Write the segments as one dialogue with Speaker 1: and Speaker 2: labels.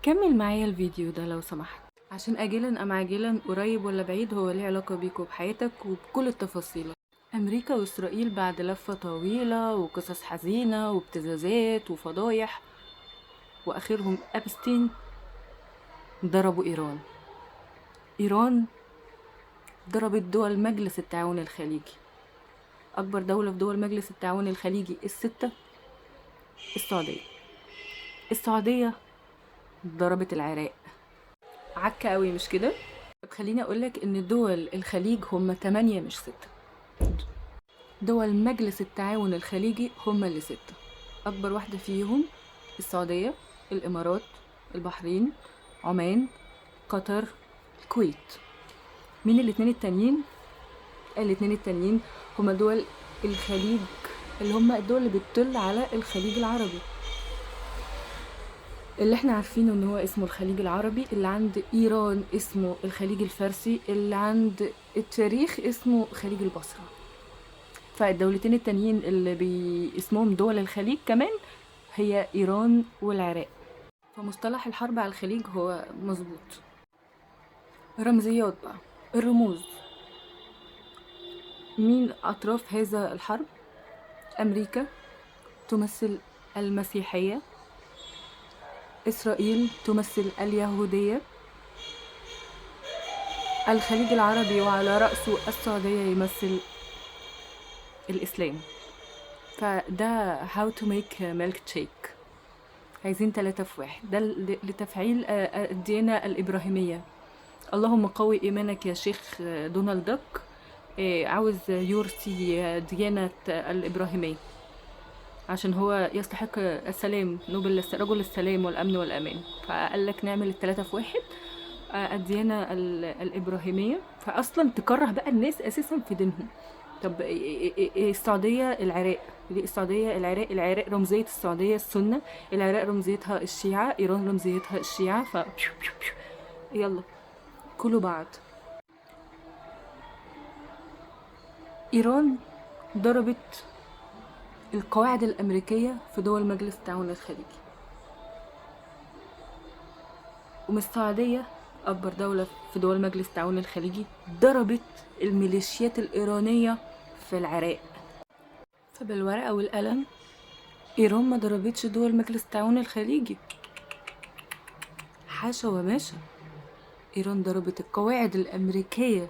Speaker 1: كمل معايا الفيديو ده لو سمحت، عشان آجلا أم عاجلا قريب ولا بعيد هو ليه علاقة بيك وبحياتك وبكل التفاصيل. أمريكا وإسرائيل بعد لفة طويلة وقصص حزينة وابتزازات وفضايح وآخرهم أبستين ضربوا إيران. إيران ضربت دول مجلس التعاون الخليجي. أكبر دولة في دول مجلس التعاون الخليجي الستة السعودية. السعودية ضربت العراق. عكة قوي مش كده؟ طب خليني أقولك إن دول الخليج هم 8 مش 6. دول مجلس التعاون الخليجي هم اللي 6. أكبر واحدة فيهم السعودية، الإمارات، البحرين، عمان، قطر، الكويت. مين الاتنين التانيين؟ الاتنين التانيين هما دول الخليج، اللي هما الدول اللي بتطل على الخليج العربي، اللي احنا عارفينه ان هو اسمه الخليج العربي، اللي عند ايران اسمه الخليج الفارسي، اللي عند التاريخ اسمه خليج البصرة. فالدولتين التانيين اللي اسمهم دول الخليج كمان هي ايران والعراق. فمصطلح الحرب على الخليج هو مظبوط. رمزيات بقى، الرموز. مين اطراف هذا الحرب؟ امريكا تمثل المسيحية، اسرائيل تمثل اليهودية، الخليج العربي وعلى رأسه السعودية يمثل الإسلام. فده how to make milk shake. عايزين 3 في 1. ده لتفعيل الديانة الإبراهيمية. اللهم قوي إيمانك يا شيخ دونالد دك. عاوز يرثي ديانة الإبراهيمية عشان هو يستحق السلام، نوبل رجل السلام والأمن والأمان. فقال لك نعمل 3 في 1. الديانة الإبراهيمية، فأصلا تكره بقى الناس أساسا في دينهم. طب السعودية العراق، ليه السعودية العراق؟ العراق رمزية السعودية السنة، العراق رمزيتها الشيعة، إيران رمزيتها الشيعة. يلا كلوا بعض. إيران ضربت القواعد الأمريكية في دول مجلس التعاون الخليجي. ومن السعودية أكبر دولة في دول مجلس التعاون الخليجي ضربت الميليشيات الإيرانية في العراق. فبالورقة والقلم إيران ما ضربتش دول مجلس التعاون الخليجي، حاشا وماشا. إيران ضربت القواعد الأمريكية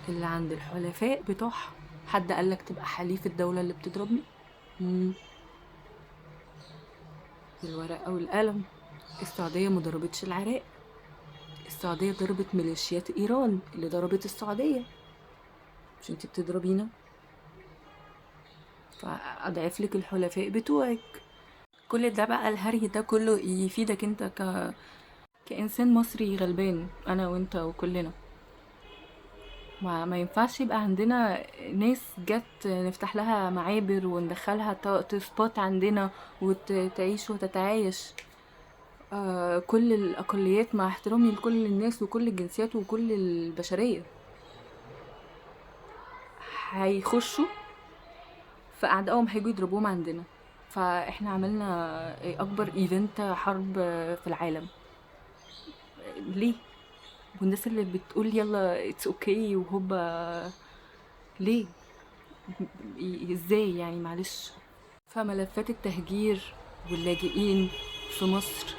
Speaker 1: اللي عند الحلفاء بتوعها. حد قالك تبقى حليف الدولة اللي بتضربني؟ بالورقة والقلم. السعودية ما ضربتش العراق، السعودية ضربت ميليشيات إيران اللي ضربت السعودية. مش انتي بتضربينا؟ فأضعف لك الحلفاء بتوعك. كل ده بقى الهري ده كله يفيدك انت كإنسان مصري غلبان، أنا وانت وكلنا. ما ينفعش يبقى عندنا ناس جت نفتح لها معابر وندخلها تسبوت عندنا وتعيش وتتعايش. كل الأقليات مع احترامي لكل الناس وكل الجنسيات وكل البشرية هيخشوا في أعدائهم، هيجوا يضربوهم عندنا. فاحنا عملنا أكبر ايفنت حرب في العالم. ليه؟ والناس اللي بتقول يلا اتس اوكي وهوبا، ليه؟ ازاي يعني؟ معلش. فملفات التهجير واللاجئين في مصر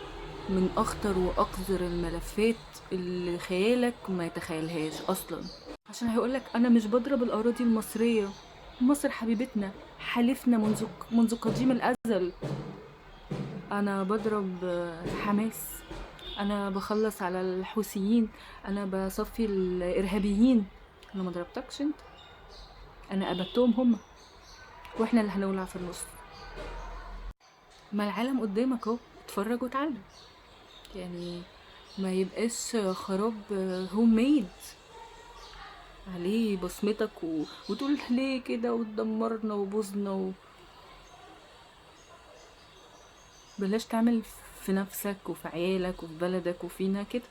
Speaker 1: من اخطر واقذر الملفات اللي خيالك ما يتخيلهاش اصلا. عشان هيقولك انا مش بضرب الاراضي المصريه، مصر حبيبتنا حلفنا منذ قديم الازل. انا بضرب حماس، انا بخلص على الحوثيين، انا بصفي الارهابيين. انا ما ضربتكش انت، انا ابدتهم هما، واحنا اللي هنولع في النص. ما العالم قدامك اهو، اتفرج وتعلم. يعني ما يبقاش خراب هوم ميد عليه بصمتك وتقول ليه كده وتدمرنا وبوظنا بلاش تعمل في نفسك وفي عيالك وفي بلدك وفينا كده.